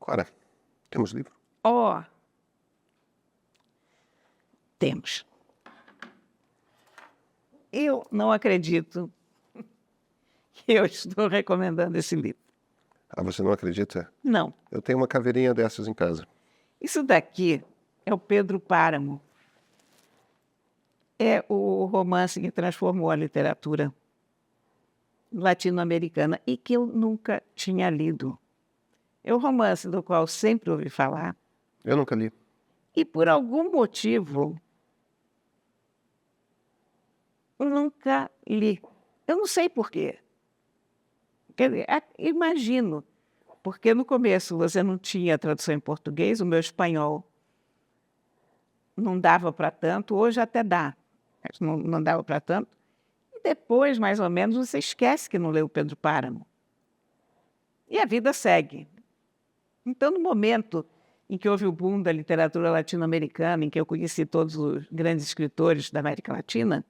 Clara, temos livro? Oh, temos. Eu não acredito que eu estou recomendando esse livro. Ah, você não acredita? Não. Eu tenho uma caveirinha dessas em casa. Isso daqui é o Pedro Páramo. É o romance que transformou a literatura latino-americana e que eu nunca tinha lido. É um romance do qual sempre ouvi falar Eu nunca li. e, por algum motivo, nunca li. Eu não sei por quê. Quer dizer, imagino, porque no começo você não tinha tradução em português, o meu espanhol não dava para tanto, hoje até dá, mas não dava para tanto. E depois, mais ou menos, você esquece que não leu Pedro Páramo. E a vida segue. Então, no momento em que houve o boom da literatura latino-americana, em que eu conheci todos os grandes escritores da América Latina,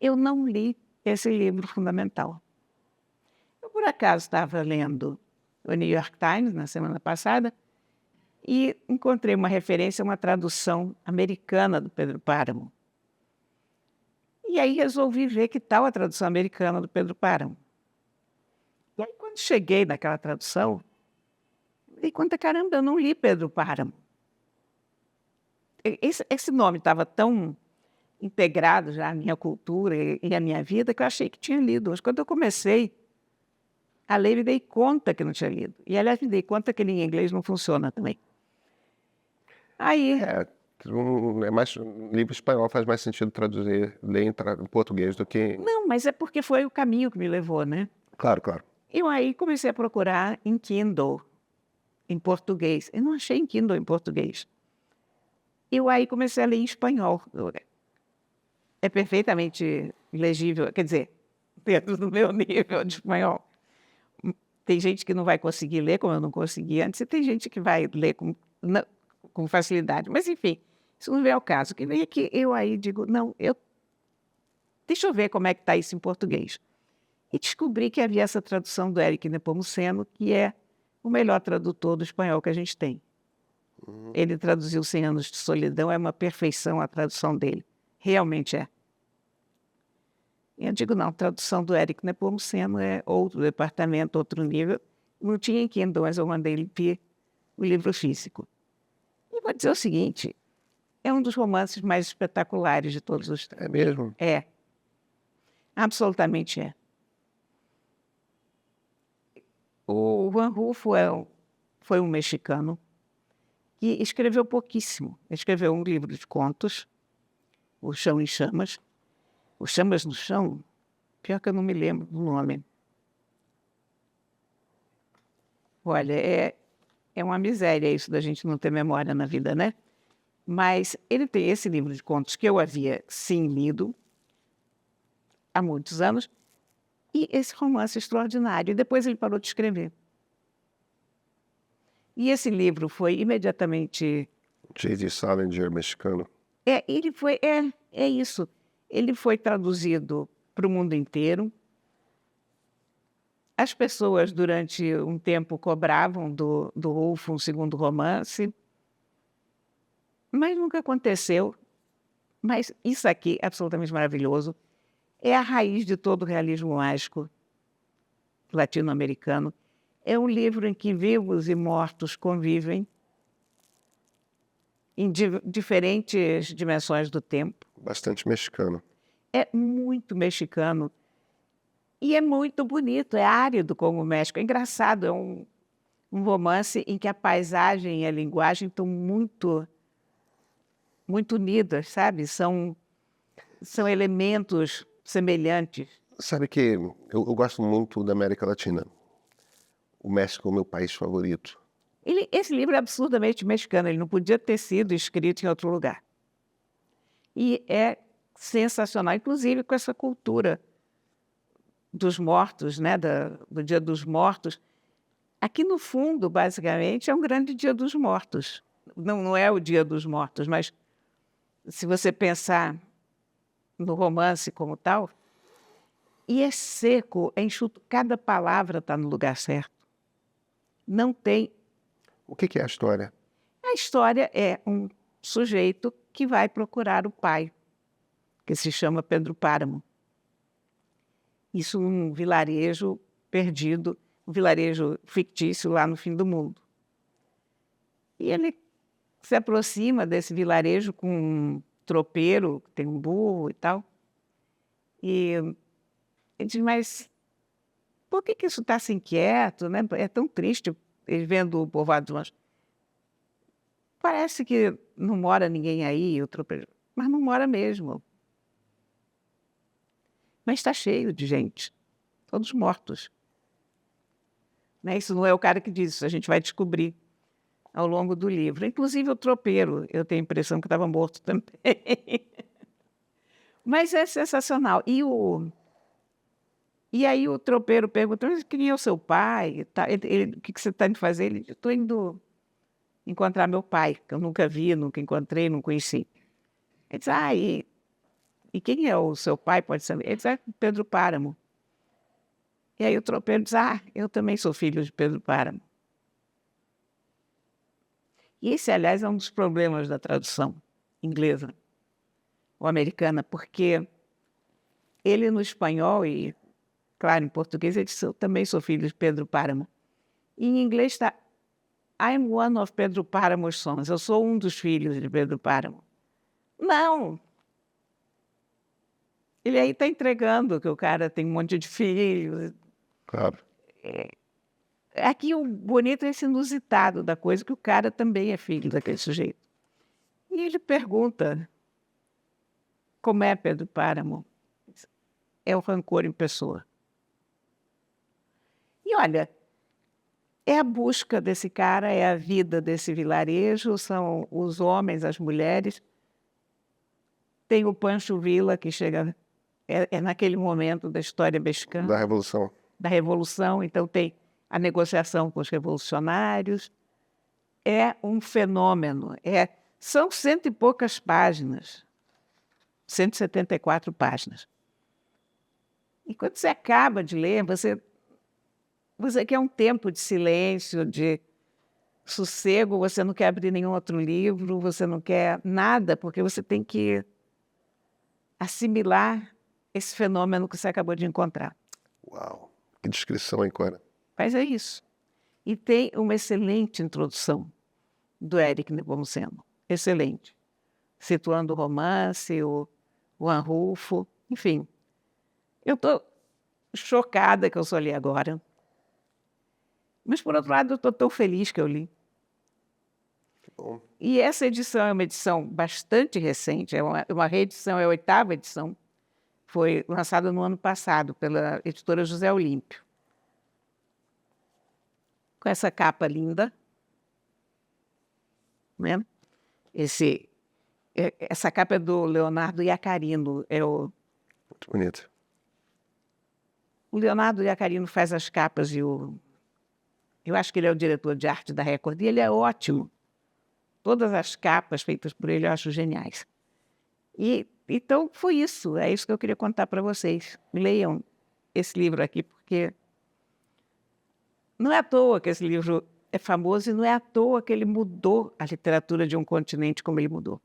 eu não li esse livro fundamental. Eu, por acaso, estava lendo o New York Times na semana passada e encontrei uma referência a uma tradução americana do Pedro Páramo. E aí resolvi ver que tal a tradução americana do Pedro Páramo. E aí, quando cheguei naquela tradução, me dei conta, caramba, eu não li Pedro Páramo. Esse nome estava tão integrado já à minha cultura e à minha vida que eu achei que tinha lido. Mas quando eu comecei a ler, me dei conta que não tinha lido. E, aliás, me dei conta que ele em inglês não funciona também. Aí, É mais, livro espanhol faz mais sentido traduzir, ler em português do que... não, mas é porque foi o caminho que me levou, né? Claro, claro. Eu aí comecei a procurar em Kindle, em português. Eu não achei em Kindle em português. Eu aí comecei a ler em espanhol. É perfeitamente legível, quer dizer, dentro do meu nível de espanhol. Tem gente que não vai conseguir ler, como eu não consegui antes, e tem gente que vai ler com facilidade. Mas, enfim, isso não vem ao caso. Que vem é que eu aí digo, não, deixa eu ver como é que está isso em português. E descobri que havia essa tradução do Éric Nepomuceno, que é o melhor tradutor do espanhol que a gente tem. Ele traduziu 100 Anos de Solidão, é uma perfeição a tradução dele. Realmente é. E eu digo, não, a tradução do Éric Nepomuceno é outro departamento, outro nível. Não tinha em Kindle, mas eu mandei limpar o livro físico. E vou dizer o seguinte, é um dos romances mais espetaculares de todos os tempos. É mesmo? É. Absolutamente é. O Juan Rulfo foi um mexicano que escreveu pouquíssimo. Escreveu um livro de contos, O Chão em Chamas. O Chamas no Chão, pior que eu não me lembro do nome. Olha, é uma miséria isso da gente não ter memória na vida, né? Mas ele tem esse livro de contos que eu havia, sim, lido há muitos anos, e esse romance extraordinário. E depois ele parou de escrever. E esse livro foi imediatamente... J.D. Salinger, mexicano. É isso. Ele foi traduzido para o mundo inteiro. As pessoas, durante um tempo, cobravam do Rulfo um segundo romance, mas nunca aconteceu. Mas isso aqui é absolutamente maravilhoso. É a raiz de todo o realismo mágico latino-americano. É um livro em que vivos e mortos convivem em diferentes dimensões do tempo. Bastante mexicano. É muito mexicano. E é muito bonito, é árido como o México. É engraçado, é um romance em que a paisagem e a linguagem estão muito unidas, sabe? São elementos semelhantes. Sabe que eu gosto muito da América Latina. O México é o meu país favorito. Esse livro é absurdamente mexicano, ele não podia ter sido escrito em outro lugar. E é sensacional, inclusive com essa cultura dos mortos, né? do Dia dos Mortos. Aqui, no fundo, basicamente, é um grande Dia dos Mortos. Não é o Dia dos Mortos, mas se você pensar no romance como tal, e é seco, é enxuto, cada palavra está no lugar certo. Não tem O que é a história? A história é um sujeito que vai procurar o pai, que se chama Pedro Páramo. Isso num vilarejo perdido, um vilarejo fictício lá no fim do mundo. E ele se aproxima desse vilarejo com um tropeiro, que tem um burro e tal. E ele diz, mas por que isso está assim quieto, né? É tão triste ele vendo o povoado longe. Parece que não mora ninguém aí, o tropeiro. Mas não mora mesmo. Mas está cheio de gente, todos mortos. Né? Isso não é o cara que diz, isso a gente vai descobrir ao longo do livro. Inclusive o tropeiro, eu tenho a impressão que estava morto também. Mas é sensacional. E aí o tropeiro perguntou, mas quem é o seu pai? O que você está indo fazer? Ele disse, estou indo encontrar meu pai, que eu nunca vi, nunca encontrei, não conheci. Ele disse, e quem é o seu pai? Pode saber. Ele disse, Pedro Páramo. E aí o tropeiro diz, eu também sou filho de Pedro Páramo. E esse, aliás, é um dos problemas da tradução inglesa ou americana, porque ele no espanhol e, claro, em português, ele diz, eu também sou filho de Pedro Páramo. E em inglês está, I'm one of Pedro Páramo's sons. Eu sou um dos filhos de Pedro Páramo. Não! Ele aí está entregando que o cara tem um monte de filhos. Claro. Aqui o bonito é esse inusitado da coisa, que o cara também é filho daquele sujeito. E ele pergunta, como é Pedro Páramo? É o rancor em pessoa. E olha, é a busca desse cara, é a vida desse vilarejo, são os homens, as mulheres. Tem o Pancho Villa, que chega, é naquele momento da história mexicana. Da Revolução. Da Revolução, então tem a negociação com os revolucionários. É um fenômeno. São 100 e poucas páginas, 174 páginas. E quando você acaba de ler, você quer um tempo de silêncio, de sossego, você não quer abrir nenhum outro livro, você não quer nada, porque você tem que assimilar esse fenômeno que você acabou de encontrar. Uau! Que descrição, hein, Cora? Mas é isso. E tem uma excelente introdução do Éric Nepomuceno. Excelente. Situando o romance, o Arnulfo, enfim. Eu estou chocada que eu só li agora. Mas, por outro lado, eu estou tão feliz que eu li. Que bom. E essa edição é uma edição bastante recente, é uma reedição, é a 8ª edição. Foi lançada no ano passado pela editora José Olímpio. Com essa capa linda. Né? Essa capa é do Leonardo Iacarino. Muito bonito. O Leonardo Iacarino faz as capas e eu acho que ele é o diretor de arte da Record e ele é ótimo. Todas as capas feitas por ele eu acho geniais. Então foi isso, é isso que eu queria contar para vocês. Leiam esse livro aqui, porque não é à toa que esse livro é famoso e não é à toa que ele mudou a literatura de um continente como ele mudou.